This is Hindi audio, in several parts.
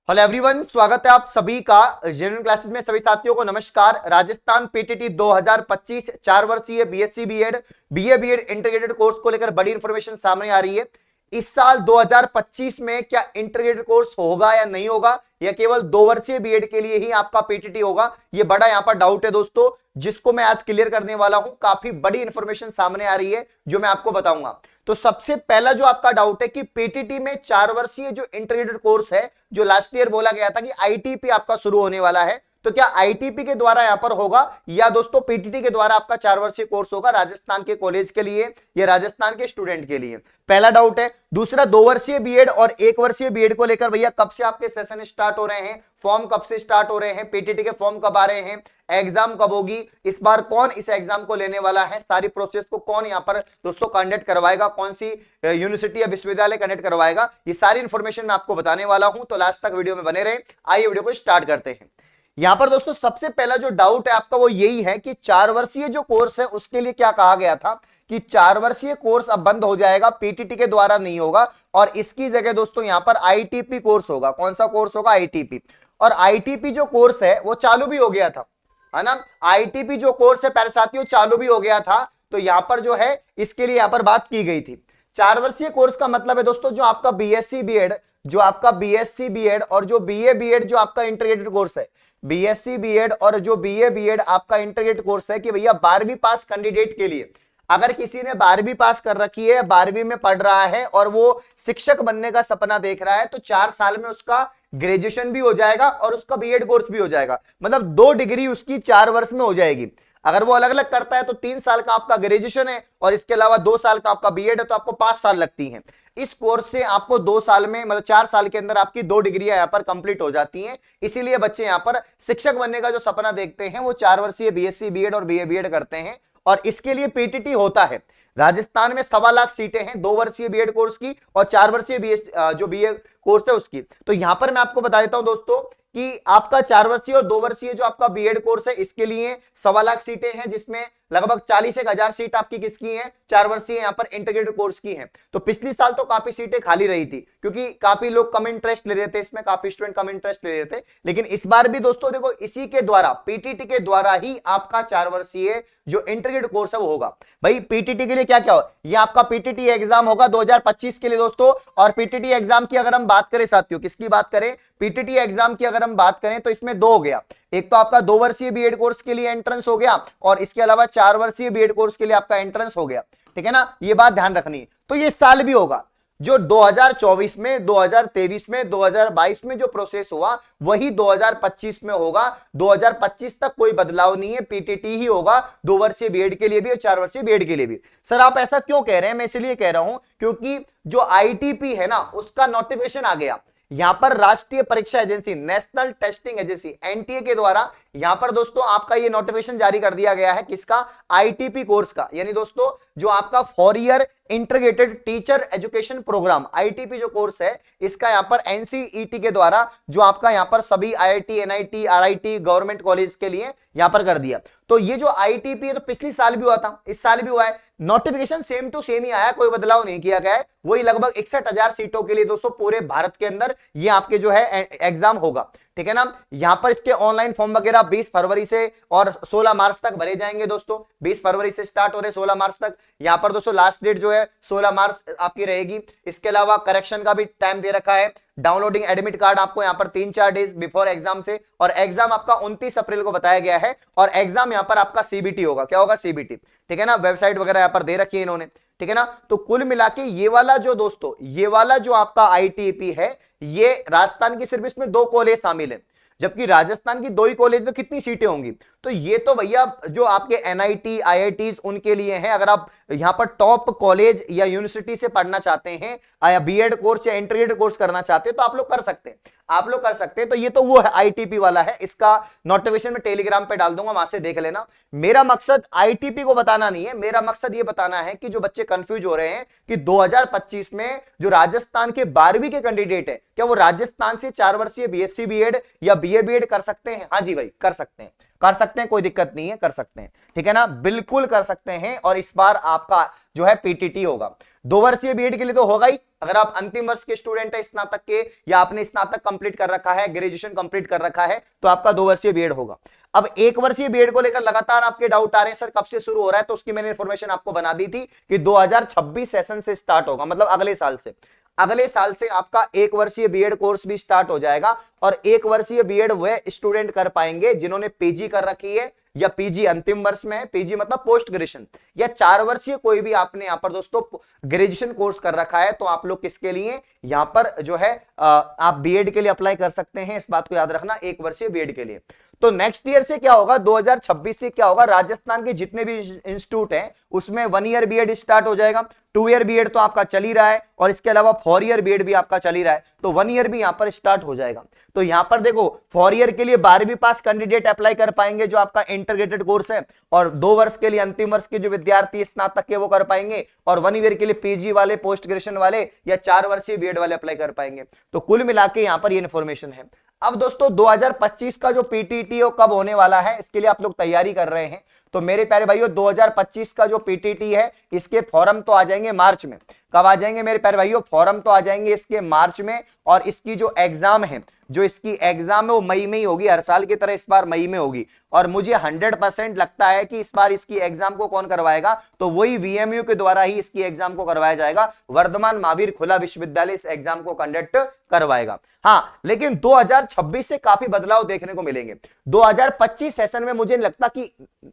हेलो एवरीवन, स्वागत है आप सभी का जेन्युइन क्लासेस में। सभी साथियों को नमस्कार। राजस्थान पीटीटी 2025 4 वर्षीय BSc BEd BA BEd integrated course को लेकर बड़ी इंफॉर्मेशन सामने आ रही है। इस साल 2025 में क्या इंटीग्रेटेड कोर्स होगा या नहीं होगा, या केवल 2 वर्षीय बीएड के लिए ही आपका पीटीटी होगा, ये बड़ा यहां पर डाउट है दोस्तों, जिसको मैं आज क्लियर करने वाला हूं। काफी बड़ी इंफॉर्मेशन सामने आ रही है जो मैं आपको बताऊंगा। तो सबसे पहला जो आपका डाउट है कि पीटीटी में 4 वर्षीय जो इंटीग्रेटेड कोर्स है, जो लास्ट ईयर बोला गया था कि आईटीपी आपका शुरू होने वाला है, तो क्या आईटीपी के द्वारा यहां पर होगा या दोस्तों पीटीटी के द्वारा आपका 4 वर्षीय कोर्स होगा राजस्थान के कॉलेज के लिए या राजस्थान के स्टूडेंट के लिए? पहला डाउट है। दूसरा, 2 वर्षीय बीएड और 1 वर्षीय बीएड को लेकर भैया कब से आपके सेशन स्टार्ट हो रहे हैं, फॉर्म कब से स्टार्ट हो रहे हैं, पीटीटी के फॉर्म कब आ रहे हैं, एग्जाम कब होगी, इस बार कौन इस एग्जाम को लेने वाला है, सारी प्रोसेस को कौन यहां पर दोस्तों कंडक्ट करवाएगा, कौन सी यूनिवर्सिटी या विश्वविद्यालय कंडक्ट करवाएगा, ये सारी इंफॉर्मेशन मैं आपको बताने वाला हूं। तो लास्ट तक वीडियो में बने रहे। आइए वीडियो को स्टार्ट करते हैं। यहां पर दोस्तों सबसे पहला जो डाउट है आपका वो यही है कि 4 वर्षीय जो कोर्स है उसके लिए क्या कहा गया था कि 4 वर्षीय कोर्स अब बंद हो जाएगा, पीटीटी के द्वारा नहीं होगा और इसकी जगह दोस्तों यहां पर आईटीपी कोर्स होगा। कौन सा कोर्स होगा? आईटीपी। और आईटीपी जो कोर्स है वो चालू भी हो गया था, है ना। आईटीपी जो कोर्स है प्यारे साथियों चालू भी हो गया था। तो यहां पर जो है इसके लिए यहां पर बात की गई थी। 4 वर्षीय कोर्स का मतलब है दोस्तों जो आपका बीएससी बीएड, जो आपका बीएससी बीएड और जो बीए बीएड जो आपका इंटीग्रेटेड कोर्स है, बीएससी बीएड और जो बीए बीएड आपका इंटीग्रेटेड कोर्स है कि भैया 12वीं पास कैंडिडेट के लिए, अगर किसी ने 12वीं पास कर रखी है, 12वीं में पढ़ रहा है और वो शिक्षक बनने का सपना देख रहा है, तो 4 साल में उसका ग्रेजुएशन भी हो जाएगा और उसका बीएड कोर्स भी हो जाएगा। मतलब 2 डिग्री उसकी 4 वर्ष में हो जाएगी। अगर वो अलग अलग करता है तो 3 साल का आपका ग्रेजुएशन है और इसके अलावा 2 साल का आपका बीएड है, तो आपको 5 साल लगती हैं। इस कोर्स से आपको 2 साल में मतलब 4 साल के अंदर आपकी 2 डिग्रियां यहां पर कंप्लीट हो जाती हैं। इसीलिए बच्चे यहां पर शिक्षक बनने का जो सपना देखते हैं वो 4 वर्षीय बीएससी बीएड और बीए बीएड करते हैं और इसके लिए पीटीटी होता है। राजस्थान में 1.25 लाख सीटें हैं 2 वर्षीय बीएड कोर्स की और 4 वर्षीय जो बीए कोर्स है उसकी। तो यहां पर मैं आपको बता देता हूं दोस्तों कि आपका 4 वर्षीय और 2 वर्षीय जो आपका बीएड कोर्स है इसके लिए 1.25 लाख सीटें हैं, जिसमें लगभग 40,000 सीट आपकी किसकी हैं? 4 वर्षीय यहां पर इंटीग्रेटेड कोर्स की हैं। तो पिछली साल तो काफी सीटें खाली रही थी क्योंकि काफी लोग कम इंटरेस्ट ले रहे थे इसमें, काफी स्टूडेंट कम इंटरेस्ट ले रहे थे। लेकिन इस बार भी दोस्तों देखो इसी के द्वारा पीटीटी के द्वारा ही आपका 4 वर्षीय जो इंटीग्रेटेड कोर्स है वो होगा। भाई पीटीटी के लिए क्या क्या हो, ये आपका पीटीटी एग्जाम होगा 2025 के लिए दोस्तों। और पीटीटी एग्जाम की अगर हम बात करें साथियों, किसकी बात करें? पीटीटी एग्जाम की अगर हम बात करें तो इसमें 2 हो गया। एक तो आपका 2 वर्षीय बीएड कोर्स के लिए एंट्रेंस हो गया और इसके अलावा 4 वर्षीय बीएड कोर्स के लिए आपका एंट्रेंस हो गया। ठीक है ना, ये बात ध्यान रखनी है। तो ये साल भी होगा जो 2024 में, 2023 में, 2022 में जो प्रोसेस हुआ वही 2025 में होगा। 2025 तक कोई बदलाव नहीं है, पीटीटी ही होगा 2 वर्षीय बीएड के लिए भी और 4 वर्षीय बीएड के लिए भी। सर आप ऐसा क्यों कह रहे हैं? मैं इसलिए कह रहा हूं क्योंकि जो आईटीपी है ना उसका नोटिफिकेशन आ गया। यहां पर राष्ट्रीय परीक्षा agency, national testing agency NTA के द्वारा यहां पर दोस्तों आपका ये नोटिफिकेशन जारी कर दिया गया है। किसका? आईटीपी कोर्स का, यानी दोस्तों जो आपका 4 year integrated teacher education programme ITP जो कोर्स है इसका यहां पर एनसीईटी के द्वारा जो आपका यहां पर सभी IIT, NIT, RIT government college के लिए यहां पर कर दिया। तो ये जो आईटीपी है तो पिछली साल भी हुआ था, इस साल भी हुआ है। नोटिफिकेशन सेम टू सेम ही आया, कोई बदलाव नहीं किया गया है। वही लगभग 61,000 सीटों के लिए दोस्तों पूरे भारत के अंदर ये आपके जो है एग्जाम होगा। ठीक है ना। यहां पर इसके ऑनलाइन फॉर्म वगैरह 20 फरवरी से और 16 मार्च तक भरे जाएंगे दोस्तों। 20 फरवरी से स्टार्ट हो रहे 16 मार्च तक। यहां पर दोस्तों लास्ट डेट जो है 16 मार्च आपकी रहेगी। इसके अलावा करेक्शन का भी टाइम दे रखा है। डाउनलोडिंग एडमिट कार्ड आपको यहां पर 3-4 डेज बिफोर एग्जाम से, और एग्जाम आपका 29 अप्रैल को बताया गया है। और एग्जाम यहां पर आपका सीबीटी होगा। क्या होगा? सीबीटी। ठीक है ना, वेबसाइट वगैरह यहां पर दे रखी है इन्होंने। ठीक है ना। तो कुल मिला के ये वाला जो दोस्तों, ये वाला जो आपका आईटीपी है, ये राजस्थान की सिर्फ इसमें 2 कॉलेज शामिल है, जबकि राजस्थान की 2 ही कॉलेज में कितनी सीटें होंगी? तो ये तो भैया जो आपके एनआईटी, आईआईटीज उनके लिए है। अगर आप यहां पर टॉप कॉलेज या यूनिवर्सिटी से पढ़ना चाहते हैं या बीएड कोर्स या इंटीग्रेटेड कोर्स करना चाहते हैं तो आप लोग कर सकते हैं, आप लोग कर सकते हैं। तो ये तो वो है आईटीपी वाला है, इसका नोटिफिकेशन में टेलीग्राम पे डाल दूंगा, वहां से देख लेना। मेरा मकसद आईटीपी को बताना नहीं है, मेरा मकसद ये बताना है कि जो बच्चे कंफ्यूज हो रहे हैं कि 2025 में जो राजस्थान के 12वीं के कैंडिडेट है क्या वो राजस्थान से 4 वर्षीय बीएससी बीएड या बीए बीएड कर सकते हैं? हाँ जी भाई कर सकते हैं, कर सकते हैं, कोई दिक्कत नहीं है, कर सकते हैं, ठीक है ना, बिल्कुल कर सकते हैं। और इस बार आपका जो है पीटीटी होगा 2 वर्षीय बीएड के लिए तो होगा ही। अगर आप अंतिम वर्ष के स्टूडेंट है स्नातक के, या आपने स्नातक कंप्लीट कर रखा है, ग्रेजुएशन कंप्लीट कर रखा है, तो आपका 2 वर्षीय बीएड होगा। अब 1 वर्षीय बीएड को लेकर लगातार आपके डाउट आ रहे हैं, सर कब से शुरू हो रहा है, तो उसकी मैंने इंफॉर्मेशन आपको बना दी थी कि 2026 सेशन से स्टार्ट होगा, मतलब अगले साल से। अगले साल से आपका 1 वर्षीय बीएड कोर्स भी स्टार्ट हो जाएगा। और 1 वर्षीय बीएड वह स्टूडेंट कर पाएंगे जिन्होंने पीजी कर रखी है, या पीजी अंतिम वर्ष में है, पीजी मतलब पोस्ट ग्रेजुएशन, या 4 वर्षीय कोई भी आपने यहां पर दोस्तों ग्रेजुएशन कोर्स कर रखा है, तो आप लोग किसके लिए यहां पर जो है आप बीएड के लिए अप्लाई कर सकते हैं। इस बात को याद रखना, 1 वर्षीय बीएड के लिए। तो नेक्स्ट ईयर से क्या होगा, 2026 से क्या होगा, राजस्थान के जितने भी इंस्टीट्यूट हैं उसमें 1 ईयर बीएड स्टार्ट हो जाएगा। 2 ईयर बीएड तो आपका चल ही रहा है, और इसके अलावा 4 ईयर बीएड भी आपका चल ही रहा है, तो 1 ईयर भी यहां पर स्टार्ट हो जाएगा। तो यहां पर देखो 4 ईयर के लिए 12वीं पास कैंडिडेट अप्लाई कर पाएंगे जो आपका इंटीग्रेटेड कोर्स है, और 2 वर्ष के लिए अंतिम वर्ष के जो विद्यार्थी स्नातक के वो कर पाएंगे, और 1 ईयर के लिए पीजी वाले, पोस्ट ग्रेजुएशन वाले, या 4 वर्षीय बीएड वाले अप्लाई कर पाएंगे। तो कुल मिला के यहां पर ये इंफॉर्मेशन है। अब दोस्तों 2025 का जो पीटीटी कब होने वाला है, इसके लिए आप लोग तैयारी कर रहे हैं, तो मेरे प्यारे भाइयों 2025 का जो पीटीटी है इसके फॉर्म तो आ जाएंगे मार्च में। कब आ जाएंगे मेरे प्यारे भाइयों, फॉर्म तो आ जाएंगे इसके मार्च में, और इसकी जो एग्जाम है, जो इसकी एग्जाम है वो मई में ही होगी, हर साल की तरह इस बार मई में होगी। और मुझे 100% लगता है कि इस बार इसकी एग्जाम को कौन करवाएगा, तो वही वीएमयू के द्वारा ही इसकी एग्जाम को करवाया जाएगा। वर्धमान महावीर खुला विश्वविद्यालय इस एग्जाम को कंडक्ट करवाएगा। हाँ, लेकिन 2026 से काफी बदलाव देखने को मिलेंगे। 2025 सेशन में मुझे नहीं लगता कि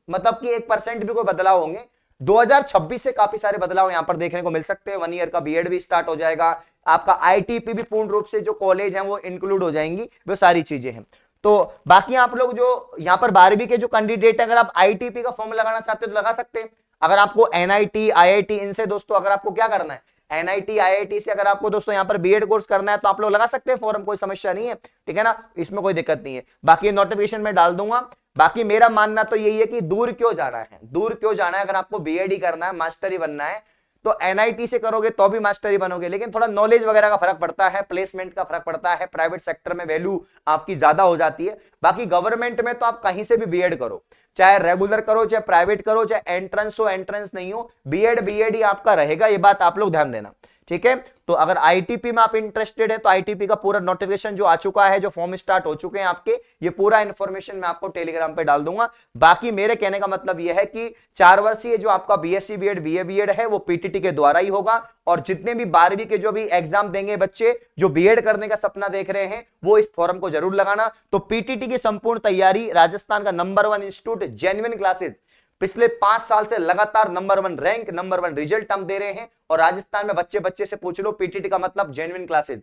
मतलब कि 1% भी कोई बदलाव होंगे। 2026 से काफी सारे बदलाव यहां पर देखने को मिल सकते हैं। 1 ईयर का बीएड भी स्टार्ट हो जाएगा, आपका आईटीपी भी पूर्ण रूप से जो कॉलेज हैं वो इंक्लूड हो जाएंगी, वो सारी चीजें हैं। तो बाकी आप लोग जो यहां पर 12वीं के जो कैंडिडेट है, अगर आप आईटीपी का फॉर्म लगाना चाहते हो तो लगा सकते हैं। अगर आपको एनआईटी, आईआईटी इनसे दोस्तों अगर आपको क्या करना है, एनआईटी, आईआईटी से अगर आपको दोस्तों यहां पर बीएड कोर्स करना है तो आप लोग लगा सकते हैं फॉर्म, कोई समस्या नहीं है, ठीक है ना, इसमें कोई दिक्कत नहीं है। बाकी नोटिफिकेशन में डाल दूंगा। बाकी मेरा मानना तो यही है कि दूर क्यों जाना है, दूर क्यों जाना है, अगर आपको बीएड ही करना है, मास्टर ही बनना है, तो एनआईटी से करोगे तो भी मास्टर ही बनोगे, लेकिन थोड़ा नॉलेज वगैरह का फर्क पड़ता है, प्लेसमेंट का फर्क पड़ता है, प्राइवेट सेक्टर में वैल्यू आपकी ज्यादा हो जाती है। बाकी गवर्नमेंट में तो आप कहीं से भी बीएड करो, चाहे रेगुलर करो, चाहे प्राइवेट करो, चाहे एंट्रेंस हो, एंट्रेंस नहीं हो, बीएड बीएड ही आपका रहेगा, ये बात आप लोग ध्यान देना, ठीक है। तो अगर आईटीपी में आप इंटरेस्टेड है तो आईटीपी का पूरा नोटिफिकेशन जो आ चुका है, जो फॉर्म स्टार्ट हो चुके हैं आपके, ये पूरा इंफॉर्मेशन मैं आपको टेलीग्राम पे डाल दूंगा। बाकी मेरे कहने का मतलब यह है कि 4 वर्षीय जो आपका बीएससी बीएड, बीए बीएड है वो पीटीटी के द्वारा ही होगा, और जितने भी 12वीं के जो भी एग्जाम देंगे बच्चे जो बीएड करने का सपना देख रहे हैं वो इस फॉर्म को जरूर लगाना। तो पीटीटी की संपूर्ण तैयारी, राजस्थान का नंबर 1 इंस्टीट्यूट जेन्युइन क्लासेस पिछले 5 साल से लगातार नंबर 1 रैंक, नंबर 1 रिजल्ट हम दे रहे हैं, और राजस्थान में बच्चे बच्चे से पूछ लो पीटीटी का मतलब जेन्युइन क्लासेज।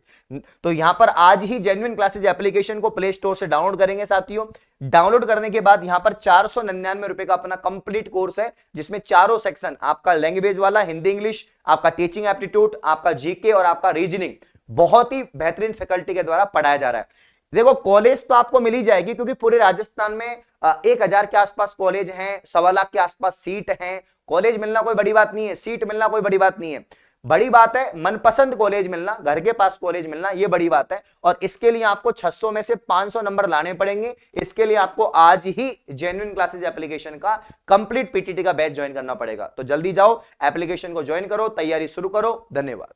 तो यहां पर आज ही जेन्युइन क्लासेज एप्लीकेशन को प्ले स्टोर से डाउनलोड करेंगे साथियों। डाउनलोड करने के बाद यहां पर 499 रुपए का अपना कंप्लीट कोर्स है, जिसमें चारों सेक्शन, आपका लैंग्वेज वाला हिंदी इंग्लिश, आपका टीचिंग एप्टीट्यूड, आपका जीके और आपका रीजनिंग, बहुत ही बेहतरीन फैकल्टी के द्वारा पढ़ाया जा रहा है। देखो कॉलेज तो आपको मिल ही जाएगी, क्योंकि पूरे राजस्थान में 1000 के आसपास कॉलेज हैं, 1.25 लाख के आसपास सीट हैं। कॉलेज मिलना कोई बड़ी बात नहीं है, सीट मिलना कोई बड़ी बात नहीं है, बड़ी बात है मनपसंद कॉलेज मिलना, घर के पास कॉलेज मिलना, ये बड़ी बात है। और इसके लिए आपको 600 में से 500 नंबर लाने पड़ेंगे। इसके लिए आपको आज ही जेन्युइन क्लासेज एप्लीकेशन का कंप्लीट पीटीटी का बैच ज्वाइन करना पड़ेगा। तो जल्दी जाओ, एप्लीकेशन को ज्वाइन करो, तैयारी शुरू करो। धन्यवाद।